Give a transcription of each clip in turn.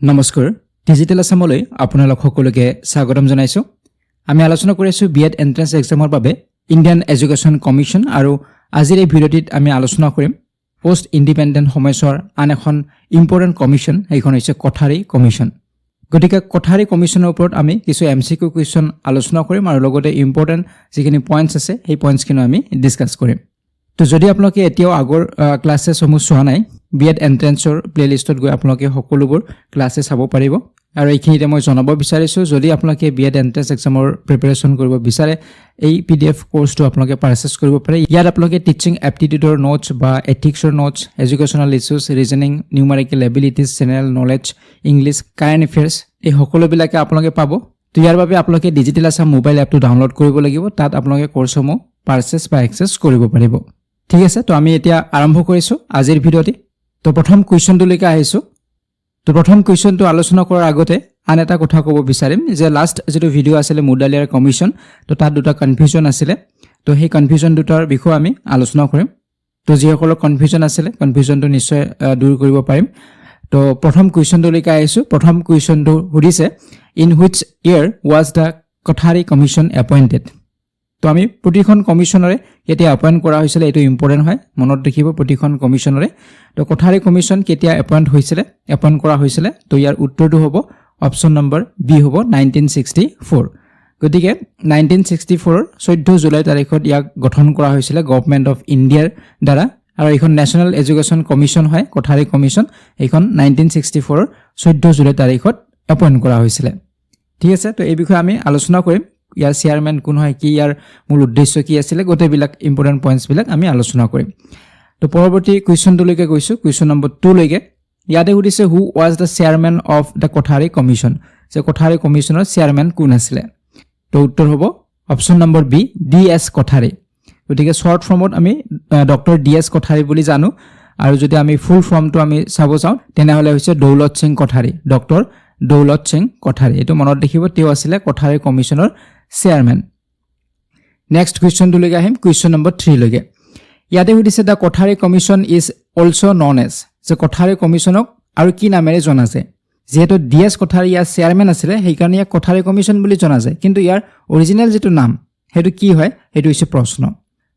নমস্কাৰ ডিজিটেল আসামলৈ আপোনালোক সকলোকে স্বাগতম জনাইছো আমি আলোচনা কৰিছো বিএড এন্ট্ৰেন্স এক্সামৰ বাবে ইণ্ডিয়ান এডুকেশ্যন কমিশ্যন আৰু আজিৰ এই ভিডিঅ'টিত আমি আলোচনা কৰিম পোষ্ট ইণ্ডিপেণ্ডেন্ট সময়ছোৱাৰ আন এখন ইম্পৰ্টেণ্ট কমিশ্যন এইখন হৈছে কোঠাৰী কমিশ্যন গতিকে কোঠাৰী কমিশ্যনৰ ওপৰত আমি কিছু এমসিকিউ কুৱেশ্যন আলোচনা কৰিম আৰু লগতে ইম্পৰ্টেণ্ট যিখিনি পইণ্টছ আছে সেই পইণ্টছখিনি আমি ডিসকাস কৰিম তো যদি আপোনালোকে এতিয়াও আগৰ ক্লাছেছ সমূহ চোৱা নাই বিএড এন্ট্ৰেন্সৰ প্লেলিষ্টত গৈ আপোনালোকে সকলোবোৰ ক্লাছে চাব পাৰিব আৰু এইখিনিতে মই জনাব বিচাৰিছো যদি আপোনালোকে বিএড এন্ট্ৰেন্স এক্সামৰ প্ৰিপাৰেচন কৰিব বিচাৰে এই পিডিএফ কোৰ্সটো আপোনালোকে পাৰচেজ কৰিব পাৰে ইয়াত আপোনালোকে টিচিং এপ্টিটিউডৰ নোটছ বা এথিক্সৰ notes educational issues reasoning numerical abilities general knowledge English current affairs এই সকলোবিলাকে আপোনালোকে পাব তো ইয়াৰ বাবে আপোনালোকে ডিজিটেল আসাম মোবাইল এপটো ডাউনলোড কৰিব লাগিব তাত আপোনালোকে কোৰ্সসমূহ পাৰচেজ বা এক্সেছ কৰিব পাৰিব ঠিক আছে তো আমি এতিয়া আৰম্ভ কৰিছো আজিৰ ভিডিঅ'টি তো প্ৰথম কুৱেশ্যনটোলৈকে আহিছো তো প্ৰথম কুৱেশ্যনটো আলোচনা কৰাৰ আগতে আন এটা কথা ক'ব বিচাৰিম যে লাষ্ট যেটো ভিডিঅ' আছিল মুডালিয়াৰ কমিশ্যন তো তাত দুটা কনফিউজন আছিল তো সেই কনফিউজন দুটাৰ বিষয়ে আমি আলোচনা কৰিম তো যিসকলৰ কনফিউজন আছিল কনফিউজনটো নিশ্চয় দূৰ কৰিব পাৰিম তো প্ৰথম কুৱেশ্যনটোলৈকে আহিছো প্ৰথম কুৱেশ্যনটো সুধিছে in which year was the Kothari commission appointed তো আমি প্ৰতিখন কমিশ্যনৰে কেতিয়া এপইণ্ট কৰা হৈছিল এটো ইম্পৰ্টেন্ট হয় মনত ৰাখিব প্ৰতিখন কমিশ্যনৰে তো কোঠাৰী কমিশ্যন কেতিয়া এপইণ্ট কৰা হৈছিল তো ইয়াৰ উত্তৰটো হ'ব অপচন নম্বৰ বি হ'ব 1964 গতিকে 1964 14 জুলাই তাৰিখত ইয়াক গঠন কৰা হৈছিল গভৰ্ণমেণ্ট অফ ইণ্ডিয়াৰ দ্বাৰা আৰু এইখন নেশ্যনেল এডুকেশ্যন কমিশ্যন হয় কোঠাৰী কমিশ্যন এইখন 1964 14 জুলাই তাৰিখত এপইণ্ট কৰা হৈছিল ঠিক আছে তো এই বিষয়ে আমি আলোচনা কৰিম ইয়াৰ চেয়াৰম্যান কোন হয় কি ইয়াৰ মূল উদ্দেশ্য কি আছিল গোটেইবিলাক ইম্পৰ্টেন্ট পইণ্টছ বিলাক আমি আলোচনা কৰিম তো পৰৱৰ্তী কুৱেশ্যনটোলৈকে গৈছো কুৱেশ্যন নম্বৰ 2 লৈকে ইয়াতে সুধিছে who was the chairman of the Kothari commission যে কোঠাৰী কমিশ্যনৰ চেয়াৰম্যান কোন আছিল তো উত্তৰ হ'ব option number B D S Kothari গতিকে শৰ্ট ফৰ্মত আমি ডক্টৰ ডি এছ কোঠাৰী বুলি জানো আৰু যদি আমি ফুল ফৰ্মটো আমি চাব যাওঁ তেনেহলে হৈছে দৌলত সিং কোঠাৰী ডক্টৰ দৌলত সিং কোঠাৰী এটো মনত ৰাখিব তেওঁ আছিল কোঠাৰী কমিশ্যনৰ চেয়াৰম্যান নেক্সট কুৱেশ্যনটোলৈকে আহিম কুৱেশ্যন নম্বৰ 3 লৈকে ইয়াতে সুধিছে the Kothari commission is also known as যে কোঠাৰী কমিশ্যনক আৰু কি নামেৰে জনা যায় যেহেতু ডিএছ কোঠাৰী ইয়াৰ চেয়াৰম্যান আছিল সেইকাৰণে ইয়াক কোঠাৰী কমিশ্যন বুলি জনা যায় কিন্তু ইয়াৰ অৰিজিনেল যেটো নাম হেতু কি হয় হেতু হৈছে প্ৰশ্ন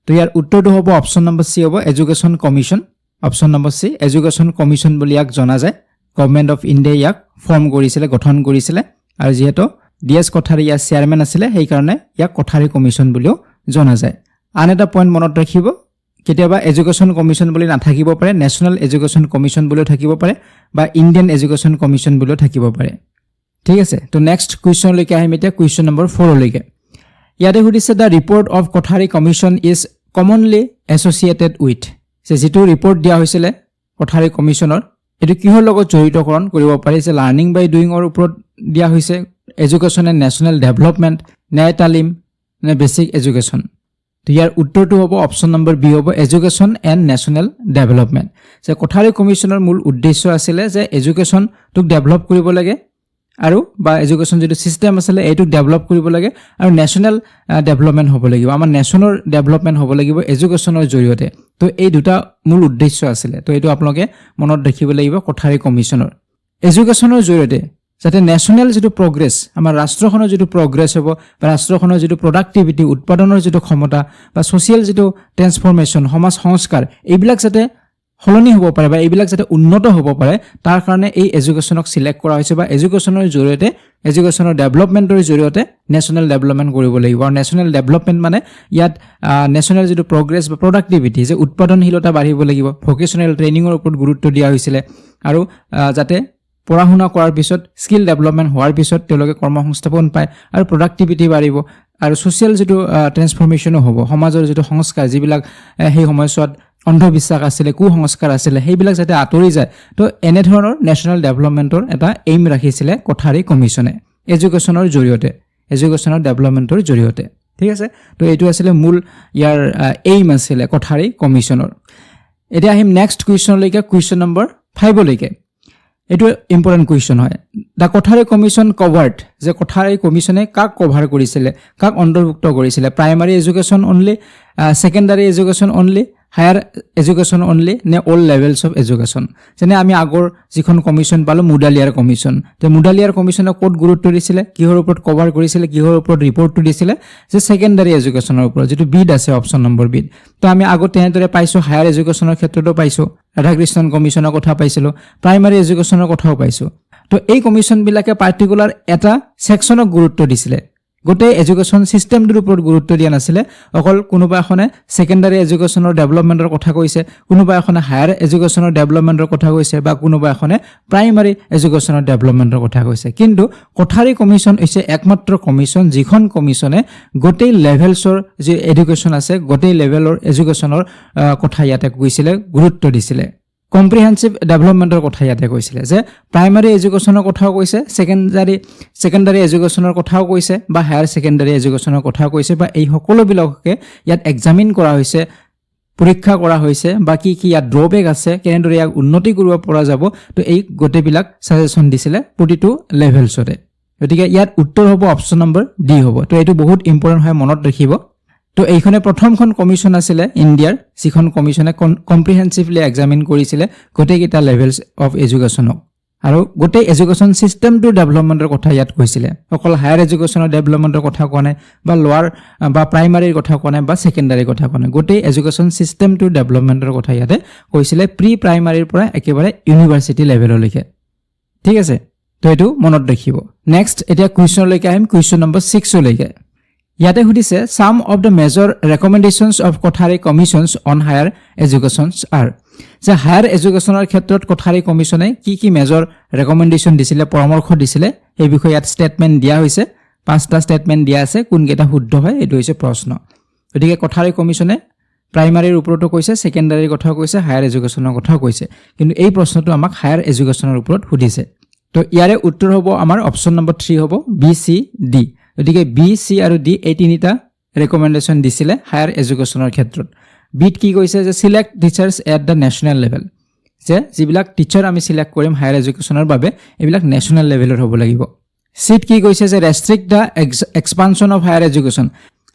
তো ইয়াৰ উত্তৰটো হ'ব অপচন নম্বৰ সি হ'ব এডুকেশ্যন কমিশ্যন অপচন নম্বৰ সি এডুকেশ্যন কমিশ্যন বুলি ইয়াক জনা যায় গভৰ্ণমেণ্ট অফ ইণ্ডিয়া ইয়াক ফৰ্ম কৰিছিল গঠন কৰিছিল আৰু যেহেতু ডিএছ কোঠাৰী ইয়াৰ চেয়াৰম্যান আছিল সেইকাৰণে ইয়াক কোঠাৰী কমিশ্যন বুলিও জনা যায় আন এটা পইণ্ট মনত ৰাখিব কেতিয়াবা এডুকেশ্যন কমিশ্যন বুলি নাথাকিব পাৰে নেশ্যনেল এডুকেশ্যন কমিশ্যন বুলিও থাকিব পাৰে বা ইণ্ডিয়ান এডুকেশ্যন কমিশ্যন বুলিও থাকিব পাৰে ঠিক আছে তো নেক্সট কুৱেশ্যন লৈকে আহিম এতিয়া কুৱেশ্যন নম্বৰ 4 লৈকে ইয়াতে সুধিছে the report of Kothari commission is commonly associated with যে যেটো ৰিপৰ্ট দিয়া হৈছিল কোঠাৰী কমিশ্যনৰ এটো কিহৰ লগত জড়িতকৰণ কৰিব পাৰি যে লাৰ্নিং বাই ডুইঙৰ ওপৰত দিয়া হৈছে এডুকেশ্যন এণ্ড নেশ্যনেল ডেভেলপমেণ্ট ন্যায় তালিম নে বেসিক এডুকেশ্যন তো ইয়াৰ উত্তৰটো হ'ব অপচন নম্বৰ বি হ'ব এডুকেশ্যন এণ্ড নেশ্যনেল ডেভেলপমেণ্ট যে কোঠাৰী কমিশ্যনৰ মূল উদ্দেশ্য আছিল যে এডুকেশ্যনটোক ডেভেলপ কৰিব লাগে আৰু বা এডুকেশ্যন যেটো সিস্টেম আছিল এইটো ডেভেলপ কৰিব লাগে আৰু নেশ্যনেল ডেভেলপমেণ্ট হ'ব লাগিব আমাৰ নেশ্যনৰ ডেভেলপমেণ্ট হ'ব লাগিব এডুকেশ্যনৰ জৰিয়তে তো এই দুটা মূল উদ্দেশ্য আছিল তো এইটো আপোনালোকে মনত ৰাখিব লাগিব কোঠাৰী কমিশ্যনৰ এডুকেশ্যনৰ জৰিয়তে যাতে নেশ্যনেল যেটো প্ৰগ্ৰেছ আমাৰ ৰাষ্ট্ৰখনৰ যেটো প্ৰগ্ৰেছ হ'ব বা ৰাষ্ট্ৰখনৰ যেটো প্ৰডাক্টিভিটি উৎপাদনৰ যেটো ক্ষমতা বা সোশ্যাল যেটো ট্ৰান্সফৰমেশ্যন সমাজ সংস্কাৰ এইবিলাক যাতে হলনি হ'ব পাৰে বা এইবিলাক যাতে উন্নত হ'ব পাৰে তাৰ কাৰণে এই এডুকেশ্যনক সিলেক্ট কৰা হৈছে বা এডুকেশ্যনৰ জৰিয়তে এডুকেশ্যনৰ ডেভেলপমেণ্টৰ জৰিয়তে নেশ্যনেল ডেভেলপমেণ্ট কৰিব লাগিব আৰু নেশ্যনেল ডেভেলপমেণ্ট মানে ইয়াত নেশ্যনেল যেটো প্ৰগ্ৰেছ বা প্ৰডাক্টিভিটি যে উৎপাদনশীলতা বাঢ়িব লাগিব ভোকেশনাল ট্ৰেইনিঙৰ ওপৰত গুৰুত্ব দিয়া হৈছিল আৰু যাতে পঢ়া শুনা কৰাৰ পিছত স্কিল ডেভেলপমেণ্ট হোৱাৰ পিছত তেওঁলোকে কৰ্মসংস্থাপন পায় আৰু প্ৰডাক্টিভিটি বাঢ়িব আৰু সোশ্যাল যেটো ট্ৰান্সফৰমেশ্যনো হ'ব সমাজৰ যেটো সংস্কাৰ যিবিলাক সেই সময়ছোৱাত অন্ধবিশ্বাস আছিল কুসংস্কাৰ আছিল সেইবিলাক যাতে আঁতৰি যায় তো এনে ধৰণৰ নেশ্যনেল ডেভেলপমেণ্টৰ এটা এইম ৰাখিছিল কোঠাৰী কমিশ্যনে এডুকেশ্যনৰ জৰিয়তে এডুকেশ্যনৰ ডেভেলপমেণ্টৰ জৰিয়তে ঠিক আছে তো এইটো আছিল মূল ইয়াৰ এইম আছিল কোঠাৰী কমিশ্যনৰ এতিয়া আহিম নেক্সট কুৱেশ্যনলৈকে কুৱেশ্যন নম্বৰ 5 লৈকে এটো ইম্পৰ্টেন্ট কুৱেশ্যন হয় দা কোঠাৰী কমিশ্যন কভাৰ্ড যে কোঠাৰী কমিশ্যনে কাক কভাৰ কৰিছিল কাক অন্তৰ্ভুক্ত কৰিছিল primary education only secondary education only higher education only নে অল লেভেলছ অফ এডুকেশ্যন। যেনে আমি আগৰ যিখন কমিশ্যন পালোঁ মুডালিয়াৰ কমিশ্যন, তো মুডালিয়াৰ কমিশ্যনে ক'ত গুৰুত্ব দিছিলে, কিহৰ ওপৰত কভাৰ কৰিছিলে, কিহৰ ওপৰত ৰিপৰ্টটো দিছিলে, যে ছেকেণ্ডাৰী এডুকেশ্যনৰ ওপৰত, যিটো বিড আছে অপশ্যন নম্বৰ বিড। তো আমি আগত তেনেদৰে পাইছোঁ, হায়াৰ এডুকেশ্যনৰ ক্ষেত্ৰতো পাইছোঁ, ৰাধাকৃষ্ণন কমিশ্যনৰ কথা পাইছিলোঁ, প্ৰাইমাৰী এডুকেশ্যনৰ কথাও পাইছোঁ। তো এই কমিশ্যনবিলাকে পাৰ্টিকুলাৰ এটা ছেকশ্যনক গুৰুত্ব দিছিলে, গোটেই এডুকেশ্যন ছিষ্টেমটোৰ ওপৰত গুৰুত্ব দিয়া নাছিলে। অকল কোনোবা এখনে ছেকেণ্ডাৰী এডুকেশ্যনৰ ডেভেলপমেণ্টৰ কথা কৈছে, কোনোবা এখনে হায়াৰ এডুকেশ্যনৰ ডেভেলপমেণ্টৰ কথা কৈছে, বা কোনোবা এখনে প্ৰাইমাৰী এডুকেশ্যনৰ ডেভেলপমেণ্টৰ কথা কৈছে। কিন্তু কোঠাৰী কমিশ্যন হৈছে একমাত্ৰ কমিশ্যন যিখন কমিশ্যনে গোটেই লেভেলছৰ যি এডুকেশ্যন আছে, গোটেই লেভেলৰ এডুকেশ্যনৰ কথা ইয়াতে কৈছিলে, গুৰুত্ব দিছিলে। কম্প্ৰিহেনচিভ ডেভেলপমেণ্টৰ কথা ইয়াতে কৈছিলে, যে প্ৰাইমাৰী এডুকেশ্যনৰ কথাও কৈছে, ছেকেণ্ডাৰী এডুকেশ্যনৰ কথাও কৈছে, বা হায়াৰ ছেকেণ্ডাৰী এডুকেশ্যনৰ কথাও কৈছে, বা এই সকলোবিলাককে ইয়াত এক্সামিন কৰা হৈছে, পৰীক্ষা কৰা হৈছে, বা কি কি ইয়াত ড্ৰবেক আছে, কেনেদৰে ইয়াক উন্নতি কৰিব পৰা যাব। তো এই গোটেইবিলাক ছাজেশ্যন দিছিলে প্ৰতিটো লেভেলছতে। গতিকে ইয়াত উত্তৰ হ'ব অপশ্যন নম্বৰ ডি হ'ব। তো এইটো বহুত ইম্পৰ্টেণ্ট হয়, মনত ৰাখিব। তো এইখনে প্ৰথমখন কমিশ্যন আছিলে ইণ্ডিয়াৰ, যিখন কমিশ্যনে কম্প্ৰিহেনচিভলি এক্সামিন কৰিছিলে গোটেইকেইটা লেভেলছ অফ এডুকেশ্যনক, আৰু গোটেই এডুকেশ্যন ছিষ্টেমটোৰ ডেভেলপমেণ্টৰ কথা ইয়াত কৈছিলে। অকল হায়াৰ এডুকেশ্যনৰ ডেভেলপমেণ্টৰ কথা কোৱা নাই, বা লোৱাৰ বা প্ৰাইমাৰীৰ কথা কোৱা নাই, বা ছেকেণ্ডাৰীৰ কথা কোৱা নাই, গোটেই এডুকেশ্যন ছিষ্টেমটোৰ ডেভেলপমেণ্টৰ কথা ইয়াতে কৈছিলে, প্ৰি প্ৰাইমাৰীৰ পৰা একেবাৰে ইউনিভাৰ্চিটি লেভেললৈকে। ঠিক আছে, তো এইটো মনত ৰাখিব। নেক্সট এতিয়া কুৱেশ্যনলৈকে আহিম, কুৱেশ্যন নম্বৰ 6লৈকে। ইয়াতে সুধিছে some of the major recommendations of Kothari commissions on higher educations are, যে হায়াৰ এডুকেশ্যনৰ ক্ষেত্ৰত কোঠাৰী কমিশ্যনে কি কি মেজৰ ৰেকমেণ্ডেশ্যন দিছিলে, পৰামৰ্শ দিছিলে, এই বিষয়ে ইয়াত ষ্টেটমেণ্ট দিয়া হৈছে। 5টা ষ্টেটমেণ্ট দিয়া আছে, কোনকেইটা শুদ্ধ হয় এইটো হৈছে প্ৰশ্ন। গতিকে কোঠাৰী কমিশ্যনে প্ৰাইমাৰীৰ ওপৰতো কৈছে, ছেকেণ্ডাৰীৰ কথাও কৈছে, হায়াৰ এডুকেশ্যনৰ কথাও কৈছে, কিন্তু এই প্ৰশ্নটো আমাক হায়াৰ এডুকেশ্যনৰ ওপৰত সুধিছে। তো ইয়াৰে উত্তৰ হ'ব আমাৰ অপশ্যন নম্বৰ 3 হ'ব, বি, চি, ডি। গতিকে বি, চি আৰু ডি এই তিনিটা ৰেকমেণ্ডেশ্যন দিছিলে হায়াৰ এডুকেশ্যনৰ ক্ষেত্ৰত। বিত কি কৈছে, যে select teachers at the national level, যে যিবিলাক টিচাৰ আমি চিলেক্ট কৰিম হায়াৰ এডুকেশ্যনৰ বাবে এইবিলাক নেশ্যনেল লেভেলৰ হ'ব লাগিব। চিত কি কৈছে, যে restrict the expansion of higher education,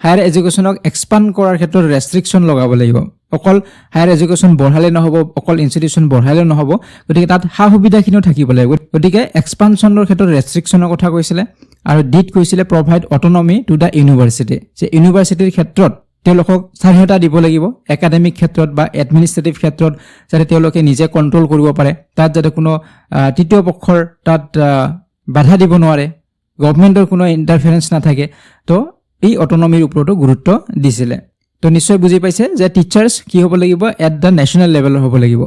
higher এডুকেশ্যনক এক্সপাণ্ড কৰাৰ ক্ষেত্ৰত ৰেষ্ট্ৰিকশ্যন লগাব লাগিব। অকল হায়াৰ এডুকেশ্যন বঢ়ালে নহ'ব, অকল ইনষ্টিটিউশ্যন বঢ়ালে নহ'ব, গতিকে তাত সা সুবিধাখিনিও থাকিব লাগিব। গতিকে এক্সপানশ্যনৰ ক্ষেত্ৰত ৰেষ্ট্ৰিকশ্যনৰ কথা কৈছিলে। আৰু ডিত কৈছিলে provide autonomy to the university, যে ইউনিভাৰ্চিটিৰ ক্ষেত্ৰত তেওঁলোকক স্বাধীনতা দিব লাগিব, একাডেমিক ক্ষেত্ৰত বা এডমিনিষ্ট্ৰেটিভ ক্ষেত্ৰত, যাতে তেওঁলোকে নিজে কণ্ট্ৰল কৰিব পাৰে, তাত যাতে কোনো তৃতীয় পক্ষৰ তাত বাধা দিব নোৱাৰে, গভৰ্ণমেণ্টৰ কোনো ইণ্টাৰফেৰেঞ্চ নাথাকে। তো এই অট'নমিৰ ওপৰতো গুৰুত্ব দিছিলে। তো নিশ্চয় বুজি পাইছে যে টিচাৰ্ছ কি হ'ব লাগিব, এট দ্য নেশ্যনেল লেভেলৰ হ'ব লাগিব।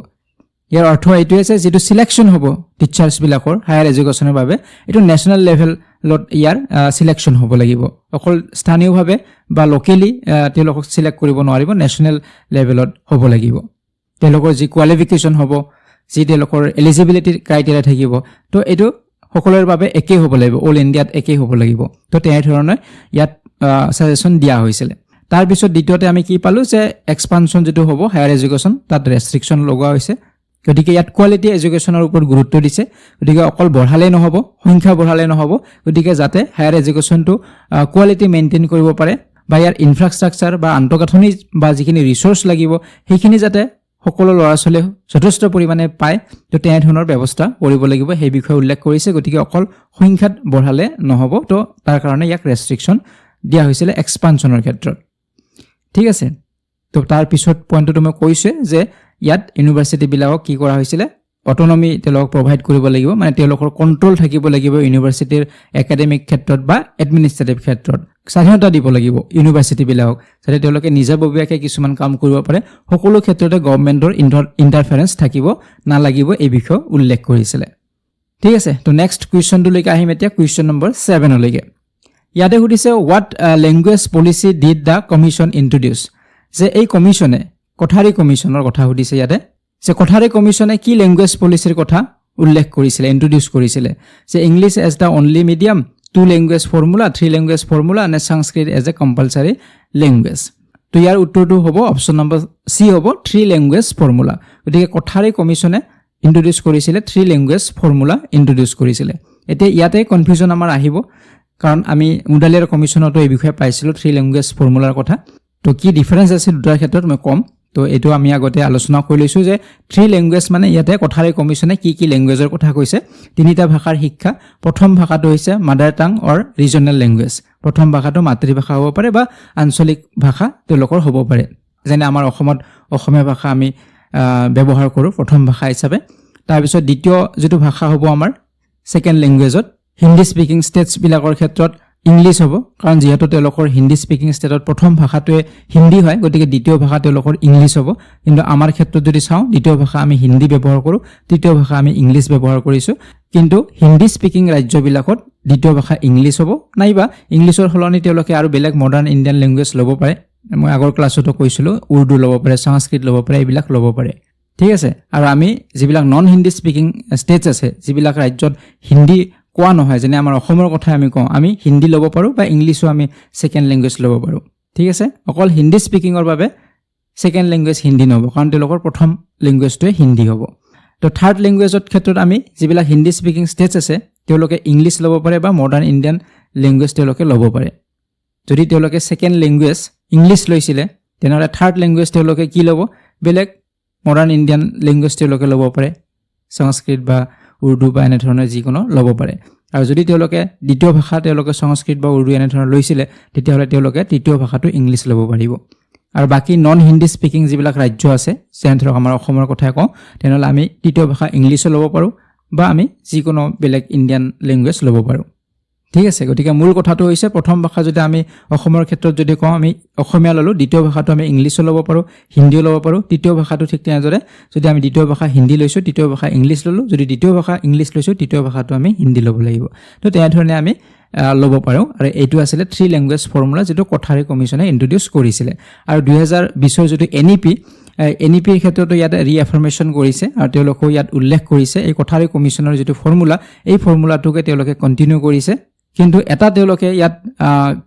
ইয়াৰ অৰ্থ এইটোৱে আছে, যিটো চিলেকশ্যন হ'ব টিচাৰ্ছবিলাকৰ হায়াৰ এডুকেশ্যনৰ বাবে, এইটো নেশ্যনেল লেভেলত ইয়াৰ চিলেকশ্যন হ'ব লাগিব। অকল স্থানীয়ভাৱে বা লোকেলি তেওঁলোকক চিলেক্ট কৰিব নোৱাৰিব, নেশ্যনেল লেভেলত হ'ব লাগিব। তেওঁলোকৰ যি কোৱালিফিকেশ্যন হ'ব, যি তেওঁলোকৰ এলিজিবিলিটিৰ ক্ৰাইটেৰিয়া থাকিব, তো এইটো সকলোৰে বাবে একেই হ'ব লাগিব, অল ইণ্ডিয়াত একেই হ'ব লাগিব। তো তেনেধৰণে ইয়াত ছাজেশ্যন দিয়া হৈছিলে। তাৰপিছত দ্বিতীয়তে আমি কি পালোঁ, যে এক্সপানশ্যন যিটো হ'ব হায়াৰ এডুকেশ্যন, তাত ৰেষ্ট্ৰিকশ্যন লগোৱা হৈছে। গতিকে ইয়াত কোৱালিটি এডুকেশ্যনৰ ওপৰত গুৰুত্ব দিছে। গতিকে অকল বঢ়ালেই নহ'ব, সংখ্যা বঢ়ালেই নহ'ব, গতিকে যাতে হায়াৰ এডুকেশ্যনটো কোৱালিটি মেইনটেইন কৰিব পাৰে, বা ইয়াৰ ইনফ্ৰাষ্ট্ৰাকচাৰ বা আন্তঃগাঁথনি বা যিখিনি ৰিচোৰ্চ লাগিব সেইখিনি যাতে সকলো ল'ৰা ছোৱালীয়ে যথেষ্ট পৰিমাণে পায়, তো তেনেধৰণৰ ব্যৱস্থা কৰিব লাগিব, সেই বিষয়ে উল্লেখ কৰিছে। গতিকে অকল সংখ্যাত বঢ়ালে নহ'ব, তো তাৰ কাৰণে ইয়াক ৰেষ্ট্ৰিকশ্যন দিয়া হৈছিলে এক্সপানশ্যনৰ ক্ষেত্ৰত। ঠিক আছে, তো তাৰ পিছত পইণ্টটো মই কৈছোঁ যে ইয়াত ইউনিভাৰ্চিটিবিলাকক কি কৰা হৈছিলে, অট'নমি তেওঁলোকক প্ৰভাইড কৰিব লাগিব, মানে তেওঁলোকৰ কণ্ট্ৰল থাকিব লাগিব ইউনিভাৰ্চিটিৰ একাডেমিক ক্ষেত্ৰত বা এডমিনিষ্ট্ৰেটিভ ক্ষেত্ৰত, স্বাধীনতা দিব লাগিব ইউনিভাৰ্চিটিবিলাকক, যাতে তেওঁলোকে নিজাববীয়াকৈ কিছুমান কাম কৰিব পাৰে, সকলো ক্ষেত্ৰতে গভৰ্ণমেণ্টৰ ইণ্টাৰফেৰেঞ্চ থাকিব নালাগিব, এই বিষয়ে উল্লেখ কৰিছিলে। ঠিক আছে, তো নেক্সট কুৱেশ্যনটোলৈকে আহিম এতিয়া, কুৱেশ্যন নম্বৰ 7লৈকে। ইয়াতে সুধিছে what language policy did the commission introduce, যে এই কমিশ্যনে কোঠাৰী কমিশ্যনৰ কথা সুধিছে ইয়াতে, যে কোঠাৰী কমিশ্যনে কি লেংগুৱেজ পলিচিৰ কথা উল্লেখ কৰিছিলে, ইণ্ট্ৰডিউচ কৰিছিলে, যে English as the only medium, 2 language formula, 3 language formula, নে Sanskrit as a compulsory language. তো ইয়াৰ উত্তৰটো হ'ব অপশ্যন নম্বৰ চি হ'ব, 3 লেংগুৱেজ ফৰ্মুলা। গতিকে কোঠাৰী কমিশ্যনে ইণ্ট্ৰডিউচ কৰিছিলে 3 লেংগুৱেজ ফৰ্মুলা ইণ্ট্ৰডিউচ কৰিছিলে। এতিয়া ইয়াতে কনফিউজন আমাৰ আহিব, কাৰণ আমি মুডালিয়াৰ কমিশ্যনতো এই বিষয়ে পাইছিলোঁ 3 লেংগুৱেজ ফৰ্মুলাৰ কথা। তো কি ডিফাৰেঞ্চ আছে দুটাৰ ক্ষেত্ৰত মই ক'ম। তো এইটো আমি আগতে আলোচনা কৰি লৈছোঁ যে 3 ল্যাঙ্গুৱেজ মানে ইয়াতে কোঠাৰী কমিশ্যনে কি ল্যাঙ্গুৱেজৰ কথা কৈছে তিনিটা ভাষাৰ শিক্ষা প্ৰথম ভাষাটো হৈছে মাদাৰ টাং অৰ ৰিজনাল ল্যাঙ্গুৱেজ প্ৰথম ভাষাটো মাতৃভাষা হ'ব পাৰে বা আঞ্চলিক ভাষা তেওঁলোকৰ হ'ব পাৰে যেনে আমাৰ অসমত অসমীয়া ভাষা আমি ব্যৱহাৰ কৰোঁ প্ৰথম ভাষা হিচাপে তাৰ পিছত দ্বিতীয় যেটো ভাষা হ'ব আমাৰ সেকেন্ড ল্যাঙ্গুৱেজত হিন্দী স্পিকিং ষ্টেটছ বিলাকৰ ক্ষেত্ৰত ইংলিছ হ'ব কাৰণ যেহেতু তেওঁলোকৰ হিন্দী স্পিকিং ষ্টেটত প্ৰথম ভাষাটোৱে হিন্দী হয় গতিকে দ্বিতীয় ভাষা তেওঁলোকৰ ইংলিছ হ'ব কিন্তু আমাৰ ক্ষেত্ৰত যদি চাওঁ দ্বিতীয় ভাষা আমি হিন্দী ব্যৱহাৰ কৰোঁ তৃতীয় ভাষা আমি ইংলিছ ব্যৱহাৰ কৰিছোঁ কিন্তু হিন্দী স্পিকিং ৰাজ্যবিলাকত দ্বিতীয় ভাষা ইংলিছ হ'ব নাইবা ইংলিছৰ সলনি তেওঁলোকে আৰু বেলেগ মডাৰ্ণ ইণ্ডিয়ান ল্যাঙ্গুৱেজ ল'ব পাৰে মই আগৰ ক্লাছতো কৈছিলোঁ উৰ্দু ল'ব পাৰে সংস্কৃত ল'ব পাৰে এইবিলাক ল'ব পাৰে ঠিক আছে আৰু আমি যিবিলাক নন হিন্দী স্পিকিং ষ্টেটছ আছে যিবিলাক ৰাজ্যত হিন্দী কোৱা নহয় যেনে আমাৰ অসমৰ কথা আমি কওঁ আমি হিন্দী ল'ব পাৰোঁ বা ইংলিছো আমি সেকেন্ড ল্যাঙ্গুৱেজ ল'ব পাৰোঁ ঠিক আছে অকল হিন্দী স্পিকিংৰ বাবে সেকেন্ড ল্যাঙ্গুৱেজ হিন্দী নহ'ব কাৰণ তেওঁলোকৰ প্ৰথম ল্যাঙ্গুৱেজটোৱে হিন্দী হ'ব তো থাৰ্ড ল্যাঙ্গুৱেজৰ ক্ষেত্ৰত আমি যিবিলাক হিন্দী স্পিকিং ষ্টেটছ আছে তেওঁলোকে ইংলিছ ল'ব পাৰে বা মডাৰ্ণ ইণ্ডিয়ান ল্যাঙ্গুৱেজ তেওঁলোকে ল'ব পাৰে যদি তেওঁলোকে সেকেন্ড ল্যাঙ্গুৱেজ ইংলিছ লৈছিলে তেনেহ'লে থাৰ্ড ল্যাঙ্গুৱেজ তেওঁলোকে কি ল'ব বেলেগ মডাৰ্ণ ইণ্ডিয়ান ল্যাঙ্গুৱেজ তেওঁলোকে ল'ব পাৰে সংস্কৃত বা উৰ্দু বা এনে ধৰণৰ যিকোনো ল'ব পাৰে আৰু যদি তেওঁলোকে দ্বিতীয় ভাষা তেওঁলোকে সংস্কৃত বা উৰ্দু এনে ধৰণৰ লৈছিলে তেতিয়াহ'লে তেওঁলোকে তৃতীয় ভাষাটো ইংলিছ ল'ব পাৰিব আৰু বাকি নন হিন্দী স্পিকিং যিবিলাক ৰাজ্য আছে যেনে ধৰক আমাৰ অসমৰ কথাই কওঁ তেনেহ'লে আমি তৃতীয় ভাষা ইংলিছো ল'ব পাৰোঁ বা আমি যিকোনো বেলেগ ইণ্ডিয়ান ল্যাঙ্গুৱেজ ল'ব পাৰোঁ ঠিক আছে গতিকে মূল কথাটো হৈছে প্ৰথম ভাষা যদি আমি অসমৰ ক্ষেত্ৰত যদি কওঁ আমি অসমীয়া ল'লোঁ দ্বিতীয় ভাষাটো আমি ইংলিছো ল'ব পাৰোঁ হিন্দীও ল'ব পাৰোঁ তৃতীয় ভাষাটো ঠিক তেনেদৰে যদি আমি দ্বিতীয় ভাষা হিন্দী লৈছোঁ তৃতীয় ভাষা ইংলিছ ল'লোঁ যদি দ্বিতীয় ভাষা ইংলিছ লৈছোঁ তৃতীয় ভাষাটো আমি হিন্দী ল'ব লাগিব তো তেনেধৰণে আমি ল'ব পাৰোঁ আৰু এইটো আছিলে 3 ল্যাঙ্গুৱেজ ফৰ্মুলা যেটো কোঠাৰী কমিশ্যনে ইন্ট্ৰোডিউস কৰিছিলে আৰু 2020ৰ যেটো এনইপিৰ ক্ষেত্ৰতো ইয়াত ৰিএফাৰ্মেশ্যন কৰিছে আৰু তেওঁলোকে ইয়াত উল্লেখ কৰিছে এই কোঠাৰী কমিশ্যনৰ যেটো ফৰ্মুলা এই ফৰ্মুলাটোকে তেওঁলোকে কন্টিনিউ কৰিছে কিন্তু এটা তেওঁলোকে ইয়াত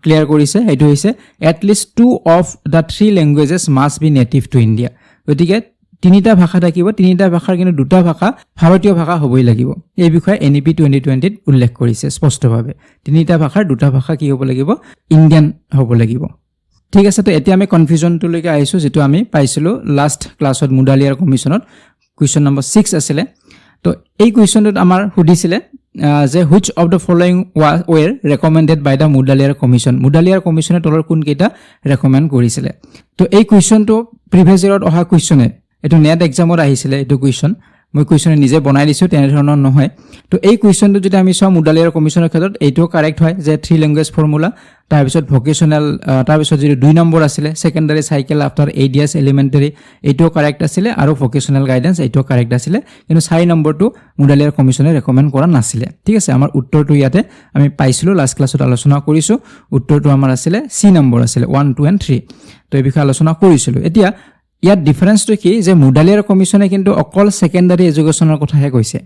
ক্লিয়াৰ কৰিছে এইটো হৈছে at least 2 of the 3 languages must be native to India গতিকে তিনিটা ভাষা থাকিব তিনিটা ভাষাৰ কিন্তু দুটা ভাষা ভাৰতীয় ভাষা হ'বই লাগিব এই বিষয়ে এনইপি 2020 ত উল্লেখ কৰিছে স্পষ্টভাৱে তিনিটা ভাষাৰ দুটা ভাষা কি হ'ব লাগিব ইণ্ডিয়ান হ'ব লাগিব ঠিক আছে তো এতিয়া আমি কনফিউজনটোলৈকে আহিছো যেটো আমি পাইছিলো লাষ্ট ক্লাছত মুডালিয়াৰ কমিশ্যনত কুৱেশ্যন নম্বৰ 6 আছিল তো এই কুৱেশ্যনটোত আমাৰ সুধিছিলে যে which of the following were recommended by the Mudaliar কমিশ্যনে তলৰ কোন কেইটা ৰেকমেন্ড কৰিছিলে তো এই কুৱেশ্যনটো প্ৰিভিয়াছ ইয়াৰত অহা কুৱেশ্যনে এটো নেট এক্সামত আহিছিলে এটো কুৱেশ্যন মই কুৱেশ্যন নিজে বনাই দিছো তেনে ধৰণৰ নহয় তো এই কুৱেশ্যনটো যদি আমি চাও মুডালিয়াৰ কমিশ্যনৰ ক্ষেত্ৰত এইটো কাৰেক্ট হয় যে 3 ল্যাঙ্গুৱেজ ফৰ্মুলা তাৰ পিছত ভোকেশনাল তাৰ পিছত যে 2 নম্বৰ আছিল secondary cycle after 8 years elementary এইটো কাৰেক্ট আছিল আৰু ভোকেশনাল গাইডেন্স এইটো কাৰেক্ট আছিল কিন্তু 4 নম্বৰটো মুডালিয়াৰ কমিশ্যনে ৰেকমেন্ড কৰা নাছিল ঠিক আছে আমাৰ উত্তৰটো ইয়াতে আমি পাইছিলো লাষ্ট ক্লাছত আলোচনা কৰিছো উত্তৰটো আমাৰ আছিল সি নম্বৰ আছিল 1 2 and 3 তো এই বিষয়ে আলোচনা কৰিছিলো এতিয়া ইয়াত ডিফাৰেন্সটো কি যে মুডালিয়াৰ কমিশ্যনে কিন্তু অকল সেকেন্ডাৰী এডুকেশ্যনৰ কথাহে কৈছে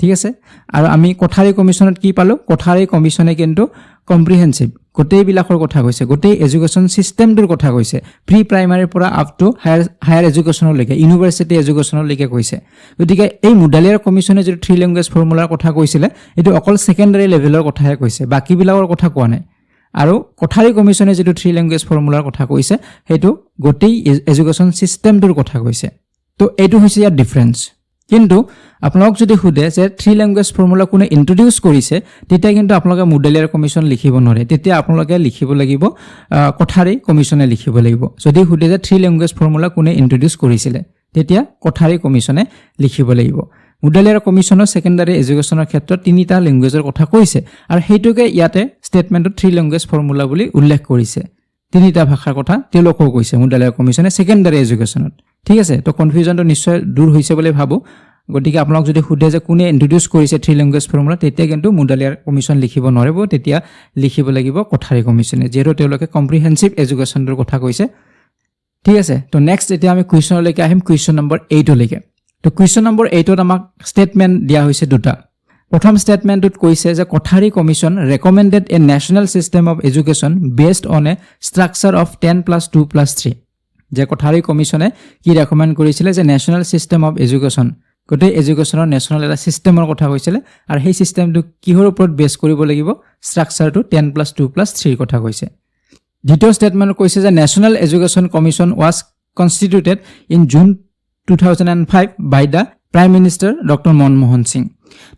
ঠিক আছে আৰু আমি কোঠাৰী কমিশ্যনত কি পালো কোঠাৰী কমিশ্যনে কিন্তু কম্প্ৰিহেনসিভ গোটেই বিলাকৰ কথা কৈছে গোটেই এডুকেশ্যন সিস্টেমটোৰ কথা কৈছে প্ৰি প্ৰাইমাৰীৰ পৰা আপ টু হায়াৰ এডুকেশ্যনৰ লৈকে ইউনিভাৰ্চিটি এডুকেশ্যনৰ লৈকে কৈছে গতিকে এই মুডালিয়াৰ কমিশ্যনে যে 3 ল্যাঙ্গুৱেজ ফৰ্মুলাৰ কথা কৈছিলে এটো অকল সেকেন্ডাৰী লেভেলৰ কথাহে কৈছে বাকি বিলাকৰ কথা কোৱা নাই আৰু কোঠাৰী কমিশ্যনে যেটো 3 ল্যাঙ্গুৱেজ ফৰ্মুলাৰ কথা কৈছে হেতু গোটেই এডুকেশ্যন সিস্টেমটোৰ কথা কৈছে তো এটো হৈছে ইয়াৰ ডিফাৰেন্স কিন্তু আপোনাক যদি খুদে যে 3 ল্যাঙ্গুৱেজ ফৰ্মুলা কোনে ইন্ট্ৰোডিউস কৰিছে তেতিয়া কিন্তু আপোনালোকে মুডালিয়াৰ কমিশ্যন লিখিব নোৱাৰে তেতিয়া আপোনালোকে লিখিব লাগিব কোঠাৰী কমিশ্যনে লিখিব লাগিব যদি খুদে যে 3 ল্যাঙ্গুৱেজ ফৰ্মুলা কোনে ইন্ট্ৰোডিউস কৰিছিলে তেতিয়া কোঠাৰী কমিশ্যনে লিখিব লাগিব মুডালিয়াৰ কমিশ্যনৰ সেকেন্ডাৰী এডুকেশ্যনৰ ক্ষেত্ৰত তিনিটা ল্যাঙ্গুৱেজৰ কথা কৈছে আৰু হেতুকে ইয়াতে ষ্টেটমেন্টত 3 ল্যাঙ্গুৱেজ ফৰ্মুলা বুলি উল্লেখ কৰিছে তিনিটা ভাষাৰ কথা তেওঁলোকক কৈছে মুডালিয়াৰ কমিশ্যনে সেকেন্ডাৰী এডুকেশ্যনত ঠিক আছে তো কনফিউজনটো নিশ্চয় দূৰ হৈছে বুলি ভাবো গতিকে আপোনাক যদি খুদে যে কোনে ইন্ট্ৰোডিউস কৰিছে 3 ল্যাঙ্গুৱেজ ফৰ্মুলা তেতিয়া কিন্তু মুডালিয়াৰ কমিশ্যন লিখিব নোৱাৰিব তেতিয়া লিখিব লাগিব কোঠাৰী কমিশ্যনে যেটো তেওঁলোকে কম্প্ৰিহেনসিভ এডুকেশ্যনৰ কথা কৈছে ঠিক আছে তো নেক্সট এতিয়া আমি কুৱেশ্যনলৈকে আহিম কুৱেশ্যন নম্বৰ 8 লৈকে তো কুৱেশ্যন নম্বৰ 8 ত আমাক ষ্টেটমেন্ট দিয়া হৈছে দুটা প্ৰথম ষ্টেটমেন্টত কৈছে যে Kothari commission recommended a national system of education based on a structure of 10+2+3 যে কোঠাৰী কমিশ্যনে কি ৰেকমেন্ড কৰিছিলে যে নেশ্যনেল সিস্টেম অফ এডুকেশ্যন গোটেই এডুকেশ্যনৰ নেশ্যনেল এটা সিস্টেমৰ কথা কৈছিলে আৰু সেই সিস্টেমটো কিহৰ ওপৰত বেস কৰিব লাগিব ষ্ট্ৰাকচাৰটো 10+2+3 কথা কৈছে দ্বিতীয় ষ্টেটমেন্ট কৈছে যে national education commission was constituted in June 2005 by the Prime Minister Dr. Manmohan Singh.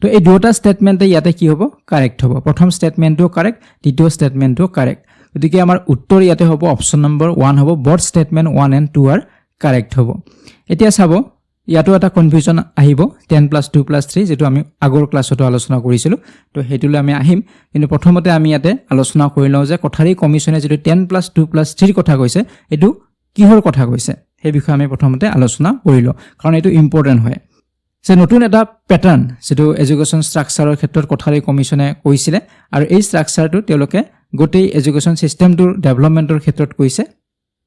তো এই দুটা স্টেটমেন্টে ইয়াতে কি হ'ব কারেক্ট হ'ব প্ৰথম স্টেটমেন্টটো কাৰেক্ট দ্বিতীয় স্টেটমেন্টটো কাৰেক্ট গতিকে আমাৰ উত্তৰ ইয়াতে হ'ব অপচন নম্বৰ 1 হ'ব both statement 1 and 2 are correct হ'ব এতিয়া চাব ইয়াতো এটা কনফিউজন আহিব 10 + 2 + 3 যেটো আমি আগৰ ক্লাছতো আলোচনা কৰিছিলো তো হেতুলে আমি আহিম কিন্তু প্ৰথমতে আমি ইয়াতে আলোচনা কৰি লওঁ যে কোঠাৰী কমিছনে যেটো 10 + 2 + 3 কথা কৈছে এটো কিহৰ কথা কৈছে সেই বিষয়ে আমি প্ৰথমতে আলোচনা কৰিলো কাৰণ এটো ইম্পৰ্টেন্ট হয় যে নতুন এটা প্যাটাৰ্ন যেটো এডুকেশন স্ট্ৰাকচাৰৰ ক্ষেত্ৰত কোঠাৰী কমিছনে কৈছিলে আৰু এই স্ট্ৰাকচাৰটো তেওঁলোকে গোটেই এডুকেশন সিস্টেমটোৰ ডেভেলপমেন্টৰ ক্ষেত্ৰত কৈছে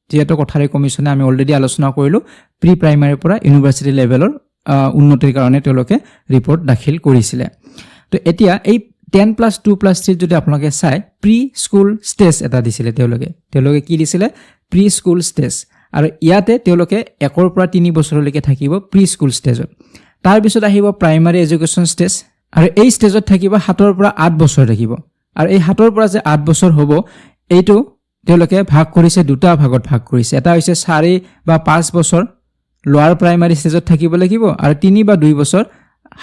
যেটো কোঠাৰী কমিছনে আমি অলৰেডি আলোচনা কৰিলো প্ৰি প্ৰাইমাৰীৰ পৰা ইউনিভাৰ্সিটি লেভেলৰ উন্নতিৰ কাৰণে তেওঁলোকে ৰিপৰ্ট দাখিল কৰিছিলে তো এতিয়া এই 10 + 2 + 3 যদি আপোনালোকে চাই প্ৰি স্কুল ষ্টেজ এটা দিছিলে তেওঁলোকে কি দিছিলে প্ৰি স্কুল ষ্টেজ আৰু ইয়াতে তেওঁলোকে 1 ৰ পৰা 3 বছৰলৈকে থাকিব প্ৰি স্কুল ষ্টেজত তাৰ পিছত আহিব প্ৰাইমাৰী এডুকেশন ষ্টেজ আৰু এই ষ্টেজত থাকিব 7 ৰ পৰা 8 বছৰ থাকিব আৰু এই 7 ৰ পৰা যে 8 বছৰ হ'ব এইটো তেওঁলোকে ভাগ কৰিছে দুটা ভাগত ভাগ কৰিছে এটা হৈছে 4 বা 5 বছৰ লোৱাৰ প্ৰাইমাৰী ষ্টেজত থাকিব লাগিব আৰু 3 বা 2 বছৰ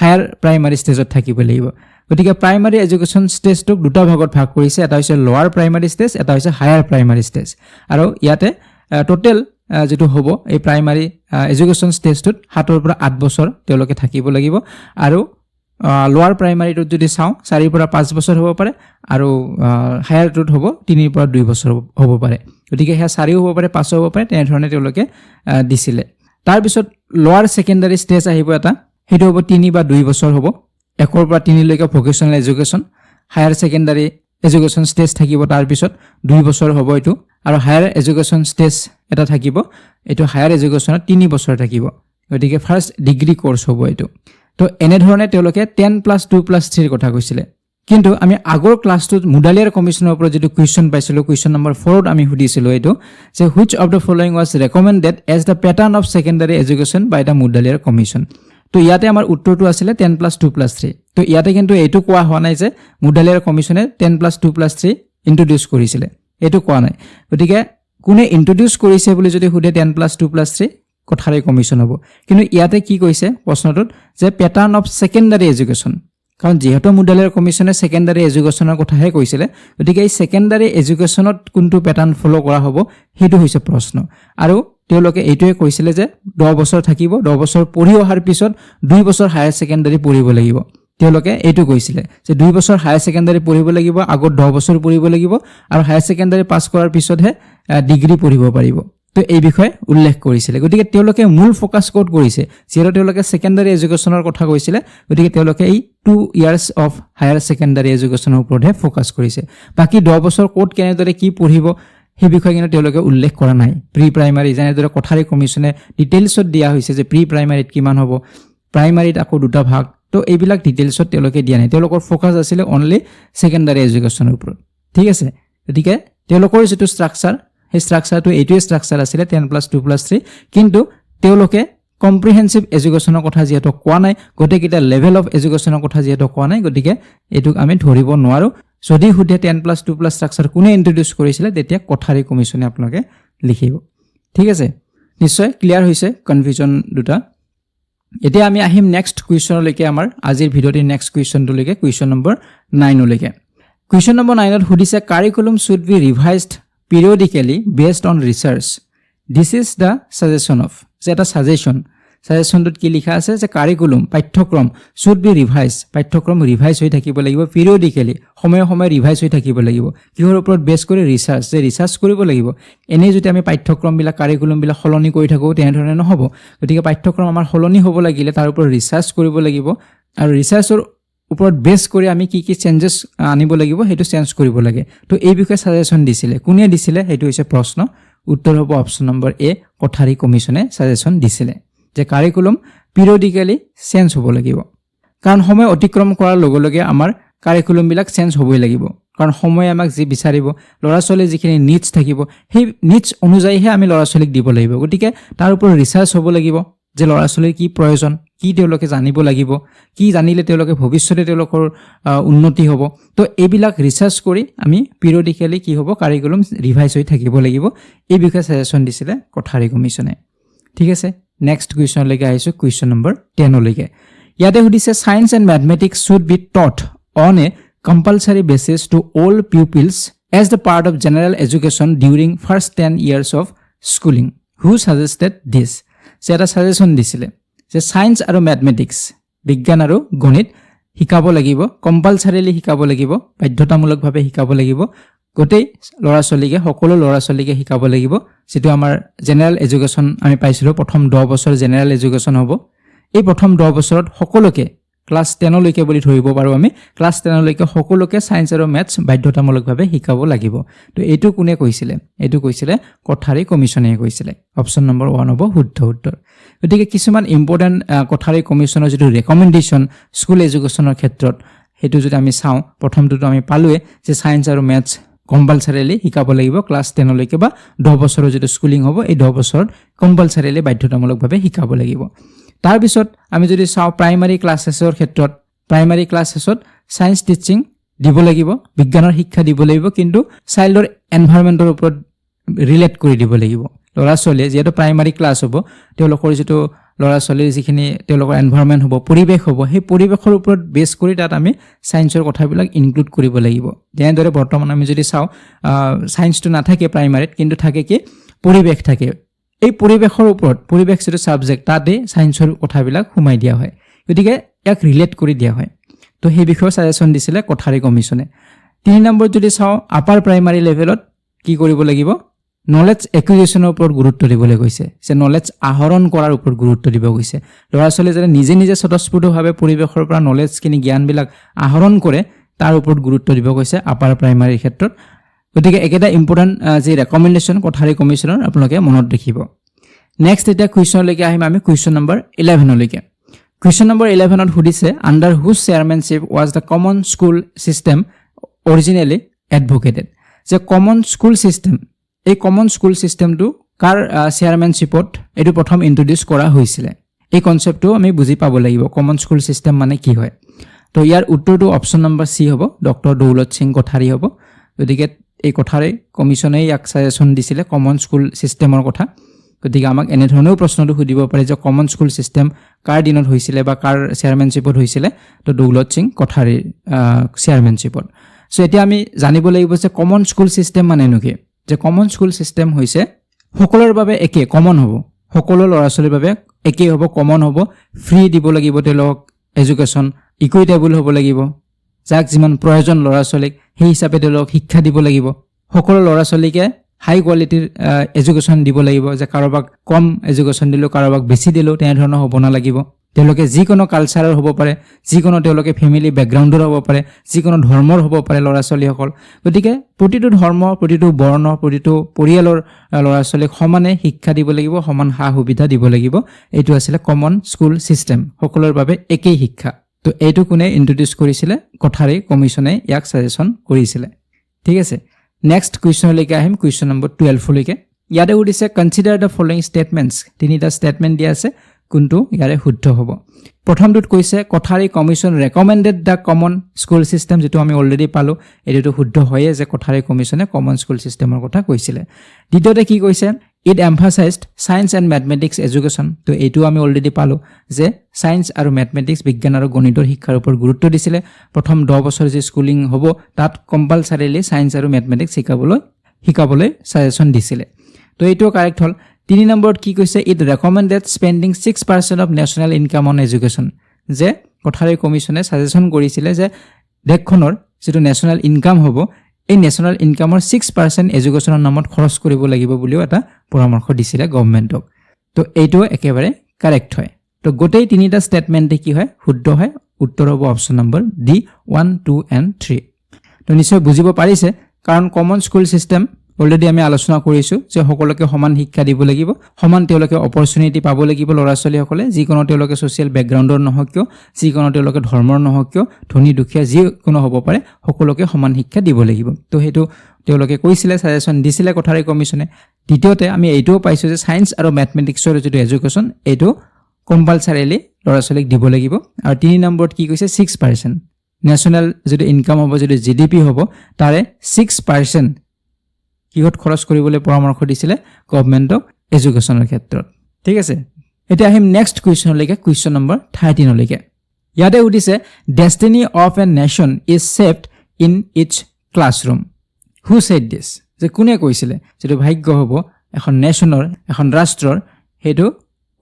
হায়াৰ প্ৰাইমাৰী ষ্টেজত থাকিব লাগিব গতিকে প্ৰাইমাৰী এডুকেশন ষ্টেজটোক দুটা ভাগত ভাগ কৰিছে এটা হৈছে লোৱাৰ প্ৰাইমাৰী ষ্টেজ এটা হৈছে হায়াৰ প্ৰাইমাৰী ষ্টেজ আৰু ইয়াতে টোটেল যেটো হ'ব এই প্ৰাইমাৰী এডুকেশন ষ্টেজটোত 7 ৰ পৰা 8 বছৰ তেওঁলোকে থাকিব লাগিব আৰু লোৱাৰ প্ৰাইমাৰীটোত যদি চাও 4 ৰ পৰা 5 বছৰ হ'ব পাৰে আৰু হায়াৰটোত হ'ব 3 ৰ পৰা 2 বছৰ হ'ব পাৰে গতিকে হে 4 হ'ব পাৰে 5 হ'ব পাৰে তেনে ধৰণে তেওঁলোকে দিছিলে তাৰ পিছত লোৱাৰ সেকেন্ডাৰী ষ্টেজ আহিব এটা হেটো হ'ব 3 বা 2 বছৰ হ'ব 1 ৰ পৰা 3 লৈকে vocational education higher secondary education stage থাকিব তাৰ পিছত 2 বছৰ হ'ব এটো আৰু হায়াৰ এডুকেশন ষ্টেজ এটা থাকিব এটো হায়াৰ এডুকেশনত 3 বছৰ থাকিব গতিকে ফাৰ্স্ট ডিগ্ৰী কোৰ্স হ'ব এটো তো এনে ধৰণে তেওঁলোকে 10 + 2 + 3 ৰ কথা কৈছিলে কিন্তু আমি আগৰ ক্লাছটোত মুডালিয়াৰ কমিছনৰ ওপৰত যেটো কোৱেশ্চন পাইছিলো কোৱেশ্চন নম্বৰ 4 ত আমি সুধিছিলো এটো যে which of the following was recommended as the pattern of secondary education by the Mudaliar commission তো ইয়াতে আমাৰ উত্তৰটো আছিল 10 + 2 + 3 তো ইয়াতে কিন্তু এটো কোৱা হোৱা নাই যে মুডালিয়াৰ কমিছনে 10 + 2 + 3 ইন্ট্ৰোডিউস কৰিছিলে এটো কোৱা নাই গতিকে কোনে ইন্ট্ৰোডিউস কৰিছে বুলি যদি সুধে 10 + 2 + 3 কোঠাৰী কমিছন হ'ব কিন্তু ইয়াতে কি কৈছে প্ৰশ্নটোত যে প্যাটাৰ্ন অফ সেকেন্ডাৰী এডুকেশন কাৰণ যেহেতু মুডালিয়াৰ কমিছনে সেকেন্ডাৰী এডুকেশনৰ কথাহে কৈছিলে গতিকে এই সেকেন্ডাৰী এডুকেশনত কোনটো প্যাটাৰ্ন ফলো কৰা হ'ব হেতু হৈছে প্ৰশ্ন আৰু তেওঁলোকে এইটোৱে কৈছিলে যে 10 বছৰ থাকিব 10 বছৰ পঢ়ি অহাৰ পিছত 2 বছৰ হায়াৰ সেকেন্ডাৰী পঢ়িব লাগিব তেওঁলোকে এইটো কৈছিলে যে 2 বছৰ হায়াৰ সেকেন্ডাৰী পঢ়িব লাগিব আগত 10 বছৰ পঢ়িব লাগিব আৰু হায়াৰ সেকেন্ডাৰী পাছ কৰাৰ পিছতহে ডিগ্ৰী পঢ়িব পাৰিব তো এই বিষয়ে উল্লেখ কৰিছিলে গতিকে তেওঁলোকে মূল ফোকাস কোড কৰিছে যেটো তেওঁলোকে সেকেন্ডাৰী এডুকেশনৰ কথা কৈছিলে গতিকে তেওঁলোকে এই 2 ইয়াৰ্স অফ হায়াৰ সেকেন্ডাৰী এডুকেশনৰ ওপৰতহে ফোকাস কৰিছে বাকি 10 বছৰ কোড কেনেদৰে কি পঢ়িব সেই বিষয়ে কিন্তু তেওঁলোকে উল্লেখ কৰা নাই প্ৰি প্ৰাইমাৰী যেনেদৰে কোঠাৰী কমিছনে ডিটেইলছত দিয়া হৈছে যে প্ৰি প্ৰাইমাৰীত কিমান হ'ব প্ৰাইমাৰীত আকৌ দুটা ভাগ তো এইবিলাক ডিটেইলছত তেওঁলোকে দিয়া নাই তেওঁলোকৰ ফোকাস আছিল অনলি সেকেন্ডাৰী এডুকেশনৰ ওপৰত ঠিক আছে গতিকে তেওঁলোকৰ যেটো স্ট্ৰাকচাৰ এই স্ট্ৰাকচাৰটো এইটোৱে স্ট্ৰাকচাৰ আছিল 10 + 2 + 3 কিন্তু তেওঁলোকে কম্প্ৰিহেনসিভ এডুকেশনৰ কথা যেটো কোৱা নাই গটেকিটা লেভেল অফ এডুকেশনৰ কথা যেটো কোৱা নাই গতিকে এটুক আমি ধৰিব নোৱাৰো যদি হুদে 10 + 2 + স্ট্ৰাকচাৰ কোনে ইন্ট্ৰোডিউস কৰিছিলে তেতিয়া কোঠাৰী কমিছনে আপোনালোকে লিখিব ঠিক আছে নিশ্চয় ক্লিয়াৰ হৈছে কনফিউজন দুটা এতিয়া আমি আহিম নেক্সট কুৱেশ্চনলৈকে আমাৰ আজিৰ ভিডিঅ'ৰ নেক্সট কুৱেশ্চনটোলৈকে কুৱেশ্চন নম্বৰ 9 লৈকে কুৱেশ্চন নম্বৰ 9 ত সুধিছে curriculum should be revised periodically based on research this is the suggestion of যেটা সাজেশনটোত কি লিখা আছে যে কাৰিকুলাম পাঠ্যক্ৰম should be revised পাঠ্যক্ৰম ৰিভাইজ হৈ থাকিব লাগিব periodically সময়ে সময়ে ৰিভাইজ হৈ থাকিব লাগিব কিহৰ ওপৰত বেছ কৰি ৰিসাৰ্চ কৰিব লাগিব এনে যদি আমি পাঠ্যক্ৰম বিলাক কাৰিকুলাম বিলাক সলনি কৰি থাকো তেনে ধৰণে নহব গতিকে পাঠ্যক্ৰম আমাৰ সলনি হ'ব লাগিলে তাৰ ওপৰত ৰিসাৰ্চ কৰিব লাগিব আৰু ৰিসাৰ্চৰ ওপৰত বেছ কৰি আমি কি চেঞ্জেস আনিব লাগিব হেতু চেঞ্জ কৰিব লাগে তো এই বিষয়ে সাজেশন দিছিলে কোনে দিছিলে হেতু হৈছে প্ৰশ্ন উত্তৰ হ'ব অপচন নম্বৰ এ কোঠাৰী কমিছনে সাজেশন দিছিলে যে কাৰিকুলাম পিৰিয়ডিক্যালি চেঞ্জ হ'ব লাগিব কাৰণ সময় অতিক্ৰম কৰাৰ লগে লগে আমাৰ কাৰিকুলাম বিলাক চেঞ্জ হ'বই লাগিব কাৰণ সময় আমাক যি বিচাৰিব লৰা ছোৱালী যিখিনি নিডছ থাকিব সেই নিডছ অনুযায়ীহে আমি লৰা ছোৱালীক দিব লাগিব গতিকে তাৰ ওপৰত ৰিসাৰ্চ হ'ব লাগিব যে ল'ৰা ছোৱালীৰ কি প্ৰয়োজন, কি তেওঁলোকে জানিব লাগিব, কি জানিলে তেওঁলোকে ভৱিষ্যতে তেওঁলোকৰ উন্নতি হ'ব। তো এইবিলাক ৰিচাৰ্চ কৰি আমি পিৰিয়ডিকেলি কি হ'ব কাৰিকুলাম ৰিভাইজ হৈ থাকিব লাগিব, এই বিষয়ে ছাজেশ্যন দিছিলে কোঠাৰী কমিশ্যনে। ঠিক আছে, নেক্সট কুৱেশ্যনলৈকে আহিছোঁ, কুৱেশ্যন নম্বৰ 10লৈকে। ইয়াতে সুধিছে science and mathematics should be taught on a compulsory basis to all pupils as the part of general education during first 10 years of schooling. Who suggested this? So, এটা suggestion দিছিলে যে science আৰু mathematics বিজ্ঞান আৰু গণিত শিকাব লাগিব, কম্পালসাৰিলি শিকাব লাগিব, বাধ্যতামূলকভাৱে শিকাব লাগিব, গোটেই ল'ৰা ছোৱালীকে, সকলো ল'ৰা ছোৱালীকে শিকাব লাগিব। যেটো আমাৰ জেনেৰেল এডুকেশ্যন আমি পাইছিলোঁ, প্ৰথম 10 বছৰ জেনেৰেল এডুকেশ্যন হ'ব। এই প্ৰথম 10 বছৰত সকলোকে ক্লাছ 10 লৈকে বুলি ধৰিব পাৰোঁ আমি, ক্লাছ 10 লৈকে সকলোকে সায়েন্স আৰু ম্যাথছ বাধ্যতামূলকভাৱে শিকাব লাগিব। তো এইটো কোনে কৈছিলে? এইটো কৈছিলে কোঠাৰী কমিশ্যনে কৈছিলে। অপশ্যন নম্বৰ 1 হ'ব শুদ্ধ উত্তৰ। গতিকে কিছুমান ইম্পৰ্টেণ্ট কোঠাৰী কমিশ্যনৰ যিটো ৰেকমেণ্ডেশ্যন স্কুল এডুকেশ্যনৰ ক্ষেত্ৰত, সেইটো যদি আমি চাওঁ, প্ৰথমটোতো আমি পালোৱে যে সায়েন্স আৰু ম্যাথছ কম্পালসাৰিলি শিকাব লাগিব ক্লাছ 10 লৈকে, বা 10 বছৰৰ যিটো স্কুলিং হ'ব এই 10 বছৰত কম্পালসাৰিলি বাধ্যতামূলকভাৱে শিকাব লাগিব। তাৰপিছত আমি যদি চাওঁ প্ৰাইমাৰী ক্লাছেছৰ ক্ষেত্ৰত, প্ৰাইমাৰী ক্লাছেছত সায়েন্স টিচিং দিব লাগিব, বিজ্ঞানৰ শিক্ষা দিব লাগিব, কিন্তু চাইল্ডৰ এনভাইৰনমেণ্টৰ ওপৰত ৰিলেট কৰি দিব লাগিব। ল'ৰা ছোৱালীয়ে যিহেতু প্ৰাইমাৰী ক্লাছ হ'ব, তেওঁলোকৰ যিটো ল'ৰা ছোৱালীৰ যিখিনি তেওঁলোকৰ এনভাইৰনমেণ্ট হ'ব, পৰিৱেশ হ'ব, সেই পৰিৱেশৰ ওপৰত বেছ কৰি তাত আমি সায়েন্সৰ কথাবিলাক ইনক্লুড কৰিব লাগিব। যেনেদৰে বৰ্তমান আমি যদি চাওঁ সায়েন্সটো নাথাকে প্ৰাইমাৰীত, কিন্তু থাকে কি পৰিৱেশ থাকে। এই পৰিৱেশৰ ওপৰত, পৰিৱেশ যিটো ছাবজেক্ট, তাতে সায়েন্সৰ কথাবিলাক সোমাই দিয়া হয়, গতিকে ইয়াক ৰিলেট কৰি দিয়া হয়। তো সেই বিষয়ে ছাজেশ্যন দিছিলে কোঠাৰী কমিশ্যনে। 3 নম্বৰ যদি চাওঁ আপাৰ প্ৰাইমাৰী লেভেলত কি কৰিব লাগিব, নলেজ একুইজিশ্যনৰ ওপৰত গুৰুত্ব দিবলৈ কৈছে, যে নলেজ আহৰণ কৰাৰ ওপৰত গুৰুত্ব দিব কৈছে। ল'ৰা ছোৱালীয়ে যাতে নিজে নিজে স্বতঃস্ফূৰ্তভাৱে পৰিৱেশৰ পৰা নলেজখিনি জ্ঞানবিলাক আহৰণ কৰে, তাৰ ওপৰত গুৰুত্ব দিব কৈছে আপাৰ প্ৰাইমাৰীৰ ক্ষেত্ৰত। গতিকে একেটা ইম্পৰ্টেণ্ট যি ৰেকমেণ্ডেশ্যন কোঠাৰী কমিশ্যনৰ আপোনালোকে মনত ৰাখিব। নেক্সট এতিয়া কুৱেশ্যনলৈকে আহিম আমি, কুৱেশ্যন নম্বৰ 11লৈকে। কুৱেশ্যন নম্বৰ 11ত সুধিছে under whose chairmanship was the common school system originally advocated. যে কমন স্কুল ছিষ্টেম, এই কমন স্কুল ছিষ্টেমটো কাৰ চেয়াৰমেনশ্বিপত এইটো প্ৰথম ইন্ট্ৰডিউচ কৰা হৈছিলে, এই কনচেপ্টটো আমি বুজি পাব লাগিব। কমন স্কুল ছিষ্টেম মানে কি হয়? তো ইয়াৰ উত্তৰটো অপশ্যন নম্বৰ চি হ'ব, ডক্টৰ দৌলত সিং কোঠাৰী হ'ব। গতিকে এই কোঠাৰী কমিশ্যনে ইয়াক ছাজেশ্যন দিছিলে কমন স্কুল ছিষ্টেমৰ কথা। গতিকে আমাক এনেধৰণেও প্ৰশ্নটো সুধিব পাৰে যে কমন স্কুল ছিষ্টেম কাৰ দিনত হৈছিলে বা কাৰ চেয়াৰমেনশ্বিপত হৈছিলে? তো দৌলত সিং কোঠাৰীৰ চেয়াৰমেনশ্বিপত। চ' এতিয়া আমি জানিব লাগিব যে কমন স্কুল ছিষ্টেম মানেনো কি? যে কমন স্কুল ছিষ্টেম হৈছে সকলোৰে বাবে একে, কমন হ'ব, সকলো ল'ৰা ছোৱালীৰ বাবে একেই হ'ব, কমন হ'ব, ফ্ৰী দিব লাগিব তেওঁলোকক এডুকেশ্যন, ইকুইটেবল হ'ব লাগিব, যাক যিমান প্ৰয়োজন ল'ৰা ছোৱালীক সেই হিচাপে তেওঁলোকক শিক্ষা দিব লাগিব। সকলো ল'ৰা ছোৱালীকে হাই কোৱালিটিৰ এডুকেশ্যন দিব লাগিব, যে কাৰোবাক কম এডুকেশ্যন দিলেও কাৰোবাক বেছি দিলেও তেনেধৰণৰ হ'ব নালাগিব। তেওঁলোকে যিকোনো কালচাৰৰ হ'ব পাৰে, যিকোনো তেওঁলোকে ফেমিলি বেকগ্ৰাউণ্ডৰ হ'ব পাৰে, যিকোনো ধৰ্মৰ হ'ব পাৰে ল'ৰা ছোৱালীসকল। গতিকে প্ৰতিটো ধৰ্ম, প্ৰতিটো বৰ্ণ, প্ৰতিটো পৰিয়ালৰ ল'ৰা ছোৱালীক সমানে শিক্ষা দিব লাগিব, সমান সা সুবিধা দিব লাগিব। এইটো আছিলে কমন স্কুল ছিষ্টেম, সকলোৰে বাবে একেই শিক্ষা। তো এইটো কোনে ইন্ট্ৰডিউচ কৰিছিলে? কোঠাৰী কমিশ্যনে ইয়াক ছাজেশ্যন কৰিছিলে। ঠিক আছে, নেক্সট কুৱেশ্যনলৈকে আহিম, কুৱেশ্যন নম্বৰ 12লৈকে। ইয়াতে সুধিছে কনচিডাৰ দ্য ফলোয়িং ষ্টেটমেণ্টছ, 3টা ষ্টেটমেণ্ট দিয়া আছে, কোনটো ইয়াৰে শুদ্ধ হ'ব? প্ৰথমটোত কৈছে Kothari commission recommended the common school system, যিটো আমি অলৰেডি পালোঁ, এইটোতো শুদ্ধ হয়ে যে কোঠাৰী কমিশ্যনে কমন স্কুল ছিষ্টেমৰ কথা কৈছিলে। দ্বিতীয়তে কি কৈছে? It emphasized science and mathematics education. তো এইটো আমি অলৰেডি পালোঁ যে ছায়েন্স আৰু মেথমেটিক্স, বিজ্ঞান আৰু গণিতৰ শিক্ষাৰ ওপৰত গুৰুত্ব দিছিলে। প্ৰথম 10 বছৰ যি স্কুলিং হ'ব তাত কম্পালচাৰিলি ছায়েন্স আৰু মেথমেটিক্স শিকাবলৈ ছাজেশ্যন দিছিলে। তো এইটো কাৰেক্ট হ'ল। 3 নম্বৰত কি কৈছে? It recommended spending 6% of national income on education. যে কোঠাৰী কমিশ্যনে ছাজেশ্যন কৰিছিলে যে দেশখনৰ যিটো নেশ্যনেল ইনকাম হ'ব, এই নেশ্যনেল ইনকামৰ 6% এডুকেশ্যনৰ নামত খৰচ কৰিব লাগিব বুলিও এটা পৰামৰ্শ দিছিলে গভৰ্ণমেণ্টক। তো এইটো একেবাৰে কাৰেক্ট হয়। তো গোটেই 3টা ষ্টেটমেণ্টে কি হয়? শুদ্ধ হয়। উত্তৰ হ'ব অপশ্যন নম্বৰ ডি 1, 2 and 3। তো নিশ্চয় বুজিব পাৰিছে, কাৰণ কমন স্কুল ছিষ্টেম অলৰেডি আমি আলোচনা কৰিছোঁ যে সকলোকে সমান শিক্ষা দিব লাগিব, সমান তেওঁলোকে অপৰচুনিটি পাব লাগিব ল'ৰা ছোৱালীসকলে, যিকোনো তেওঁলোকে ছ'চিয়েল বেকগ্ৰাউণ্ডৰ নহওক কিয়, যিকোনো তেওঁলোকে ধৰ্মৰ নহওক কিয়, ধনী দুখীয়া যিকোনো হ'ব পাৰে, সকলোকে সমান শিক্ষা দিব লাগিব। তো সেইটো তেওঁলোকে কৈছিলে, ছাজেশ্যন দিছিলে কোঠাৰী কমিশ্যনে। দ্বিতীয়তে আমি এইটোও পাইছোঁ যে ছায়েন্স আৰু মেথমেটিক্সৰ যিটো এডুকেশ্যন, এইটো কম্পালচাৰিলি ল'ৰা ছোৱালীক দিব লাগিব আৰু 3 নম্বৰত কি কৈছে 6% নেশ্যনেল যদি ইনকাম হ'ব যদি জিডিপি হ'ব তাৰে 6% কিহত খৰচ কৰিবলৈ পৰামৰ্শ দিছিলে গভৰ্ণমেণ্টক এডুকেশ্যনৰ ক্ষেত্ৰত ঠিক আছে এতিয়া আহিম নেক্সট কুৱেশ্যনলৈকে কুৱেশ্যন নম্বৰ 13 লৈকে ইয়াতে উঠিছে destiny of a nation is shaped in its classroom who said this যে কোনে কৈছিলে যেটো ভাগ্য হ'ব এখন নেশ্যনৰ এখন ৰাষ্ট্ৰৰ হেতু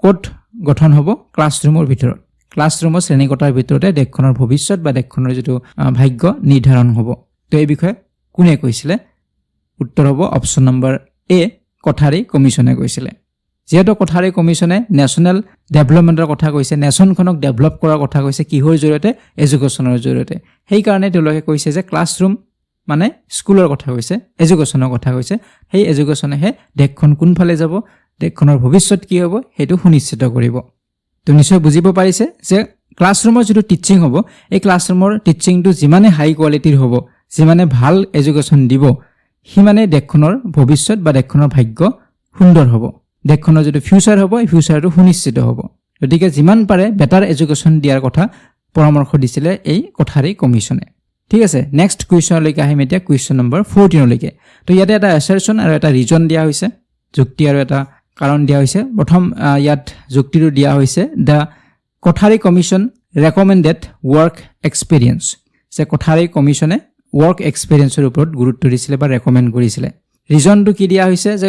কোট গঠন হ'ব ক্লাছৰুমৰ ভিতৰত ক্লাছৰুমৰ শ্ৰেণীকোঠাৰ ভিতৰতে দেশখনৰ ভৱিষ্যত বা দেশখনৰ যেটো ভাগ্য নিৰ্ধাৰণ হ'ব তো এই বিষয়ে কোনে কৈছিলে উত্তৰ হ'ব অপচন নম্বৰ এ কোঠাৰী কমিছনে কৈছিলে যেহেতু কোঠাৰী কমিছনে নেশ্যনেল ডেভেলপমেণ্টৰ কথা কৈছে নেশ্যনখনক ডেভেলপ কৰাৰ কথা কৈছে কিহৰ জৰিয়তে এডুকেশ্যনৰ জৰিয়তে সেই কাৰণে তেওঁলোকে কৈছে যে ক্লাছৰুম মানে স্কুলৰ কথা কৈছে এডুকেশ্যনৰ কথা কৈছে সেই এডুকেশ্যনেহে দেশখন কোনফালে যাব দেশখনৰ ভৱিষ্যত কি হ'ব হেতু সুনিশ্চিত কৰিব তো নিশ্চয় বুজিব পাৰিছে যে ক্লাছৰুমৰ যেটো টিচিং হ'ব এই ক্লাছৰুমৰ টিচিংটো যিমানে হাই কোৱালিটিৰ হ'ব যিমানে ভাল এডুকেশ্যন দিব হিমানে দেশখনৰ ভৱিষ্যত বা দেশখনৰ ভাগ্য সুন্দৰ হ'ব দেশখনৰ যেটো ফিউচাৰ হ'ব এই ফিউচাৰটো সুনিশ্চিত হ'ব গতিকে যিমান পাৰে বেটাৰ এডুকেশ্যন দিয়াৰ কথা পৰামৰ্শ দিছিলে এই কোঠাৰী কমিছনে ঠিক আছে নেক্সট কুৱেশ্যনলৈকে আহিম এতিয়া কুৱেশ্যন নম্বৰ 14 লৈকে তো ইয়াতে এটা এছাৰচন আৰু এটা ৰিজন দিয়া হৈছে যুক্তি আৰু এটা কাৰণ দিয়া হৈছে প্ৰথম ইয়াত যুক্তিটো দিয়া হৈছে the Kothari commission recommended work experience যে কোঠাৰী কমিছনে ৱৰ্ক এক্সপেৰিয়েন্সৰ ওপৰত গুৰুত্ব দিছিলে বা ৰেকমেণ্ড কৰিছিলে ৰিজনটো কি দিয়া হৈছে যে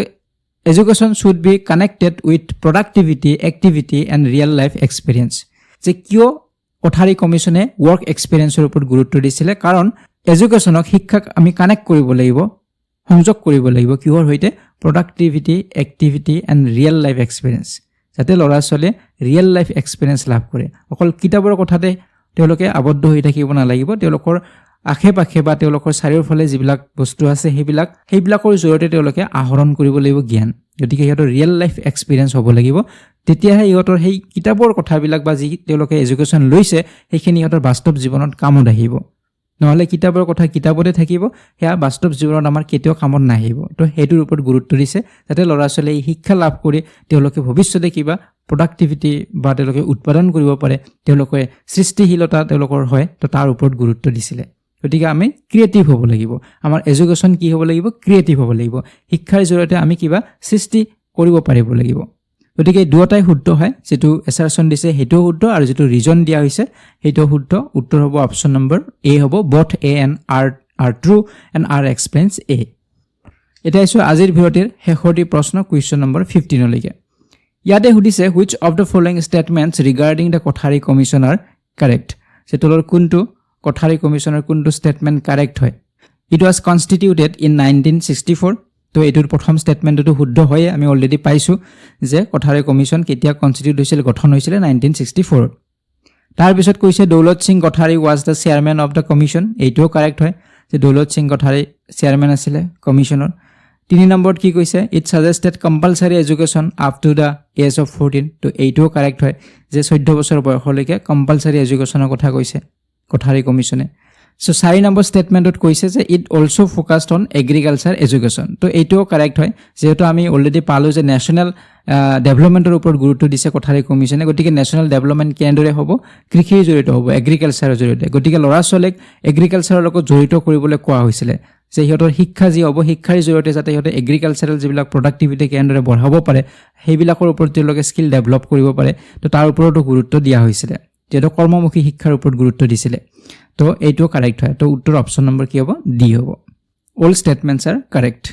education should be connected with productivity activity and real life experience যে কিয় কোঠাৰী কমিছনে ৱৰ্ক এক্সপেৰিয়েন্সৰ ওপৰত গুৰুত্ব দিছিলে কাৰণ এডুকেশ্যনক শিক্ষাক আমি কানেক্ট কৰিব লাগিব সংযোগ কৰিব লাগিব কিহৰ হৈতে productivity activity and real life experience যাতে ল'ৰা ছোৱালীয়ে ৰিয়েল লাইফ এক্সপেৰিয়েন্স লাভ কৰে অকল কিতাপৰ কথাতে তেওঁলোকে আবদ্ধ হৈ থাকিব নালাগিব তেওঁলোকৰ আখে-পাখে বা তেওঁলোকৰ চাৰিওফালে যিবিলাক বস্তু আছে সেইবিলাকৰ জৰিয়তে তেওঁলোকে আহৰণ কৰিব লাগিব জ্ঞান গতিকে ইহঁতৰ ৰিয়েল লাইফ এক্সপেৰিয়েন্স হ'ব লাগিব তেতিয়াহে ইহঁতৰ সেই কিতাপৰ কথাবিলাক বা যি তেওঁলোকে এডুকেশ্যন লৈছে সেইখিনি ইহঁতৰ বাস্তৱ জীৱনত কামত আহিব নহলে কিতাপৰ কথা কিতাপতে থাকিব হেয়া বাস্তৱ জীৱনত আমাৰ কেতিয়াও কামত নাহিব তো হেতুৰ ওপৰত গুৰুত্ব দিছে যাতে ল'ৰা ছোৱালীয়ে শিক্ষা লাভ কৰি তেওঁলোকে ভৱিষ্যতে কিবা প্ৰডাক্টিভিটি বা তেওঁলোকে উৎপাদন কৰিব পাৰে তেওঁলোকে সৃষ্টিশীলতা তেওঁলোকৰ হয় তো তাৰ ওপৰত গুৰুত্ব দিছিলে গতিকে আমি ক্ৰিয়েটিভ হ'ব লাগিব আমাৰ এডুকেশ্যন কি হ'ব লাগিব ক্ৰিয়েটিভ হ'ব লাগিব শিক্ষাৰ জৰিয়তে আমি কিবা সৃষ্টি কৰিব পাৰিব লাগিব গতিকে দুটাই শুদ্ধ হয় যেটো এছাৰচন দিছে হেতু শুদ্ধ আৰু যেটো ৰিজন দিয়া হৈছে হেতু শুদ্ধ উত্তৰ হ'ব অপচন নম্বৰ এ হ'ব both a and r are true and r explains a এটা আছে আজিৰ ভিডিঅ'ৰ শেষৰটি প্ৰশ্ন কুৱেশ্যন নম্বৰ 15 লৈকে ইয়াতে সুধিছে which of the following statements regarding the Kothari commission are correct যেটোৰ কোনটো কোঠাৰী কমিছনৰ কোনটো ষ্টেটমেন্ট কাৰেক্ট হয় it was constituted in 1964 তো এটোৰ প্ৰথম ষ্টেটমেন্টটো শুদ্ধ হয় আমি অলৰেডি পাইছো যে কোঠাৰী কমিছন কেতিয়া কনস্টিটিউট হৈছিল গঠন হৈছিল 1964 তাৰ পিছত কৈছে Daulat Singh Kothari was the chairman of the commission এইটো কাৰেক্ট হয় যে দৌলত সিং কোঠাৰী চেয়াৰম্যান আছিল কমিছনৰ 3 নম্বৰত কি কৈছে it suggested compulsory education up to the age of 14 তো এইটো কাৰেক্ট হয় যে 14 বছৰ বয়সলৈকে compulsory educationৰ কথা কৈছে কোঠাৰী কমিছনে So 4 number statementot কৈছে যে it also focused on agriculture education তো এইটো কারেক্ট হয় যেহেতু আমি অলরেডি পালো যে ন্যাশনাল ডেভেলপমেন্টৰ ওপৰত গুৰুত্ব দিছে কোঠাৰী কমিছনে গতিকে ন্যাশনাল ডেভেলপমেন্ট কেন্দ্ৰৰে হ'ব কৃষিৰ জড়িত হ'ব এগ্ৰিকালচাৰৰ জড়িত গতিকে লৰা ছোৱালীক এগ্ৰিকালচাৰৰ লগত জড়িত কৰিবলৈ কোৱা হৈছিল যে ইহঁতৰ শিক্ষা যি হ'ব শিক্ষাৰ জড়িত যাতে ইহঁতে এগ্ৰিকালচাৰাল যিবিলাক প্ৰডাক্টিভিটি কেন্দ্ৰৰে বঢ়াব পাৰে সেইবিলাকৰ ওপৰত তেওঁলোকে স্কিল ডেভেলপ কৰিব পাৰে তো তাৰ ওপৰতো গুৰুত্ব দিয়া হৈছিল যেটো কৰ্মমুখী শিক্ষাৰ ওপৰত গুৰুত্ব দিছিল তো এইটো কাৰেক্ট হয় তো উত্তৰ অপচন নম্বৰ কি হ'ব ডি হ'ব অল স্টেটমেন্টস আৰ কাৰেক্ট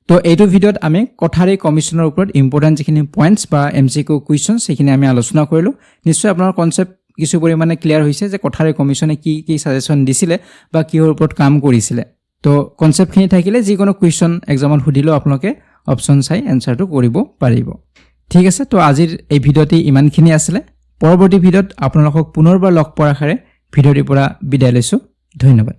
তো এইটো ভিডিওত আমি কোঠাৰী কমিছনৰ ওপৰত ইম্পৰ্টেন্ট যিখিনি পইণ্টস বা এমসিকিউ কোৱেশ্চনস সেইখিনি আমি আলোচনা কৰিলো নিশ্চয় আপোনাৰ কনসেপ্ট কিছু পৰিমাণে ক্লিয়াৰ হৈছে যে কোঠাৰী কমিছনে কি কি সাজেশন দিছিলে বা কিহৰ ওপৰত কাম কৰিছিলে তো কনসেপ্টখিনি থাকিলে যিকোনো কোৱেশ্চন এক্সামত সুধিলো আপোনালোকে অপচন চাই এনসাৰটো কৰিব পাৰিব ঠিক আছে তো আজিৰ এই ভিডিওটি ইমানখিনি আছিল পৰৱৰ্তী ভিডিওত আপোনালোকক পুনৰবাৰ লগ পোৱাৰ আশাৰে ভিডিওটিৰ পৰা বিদায় লৈছো ধন্যবাদ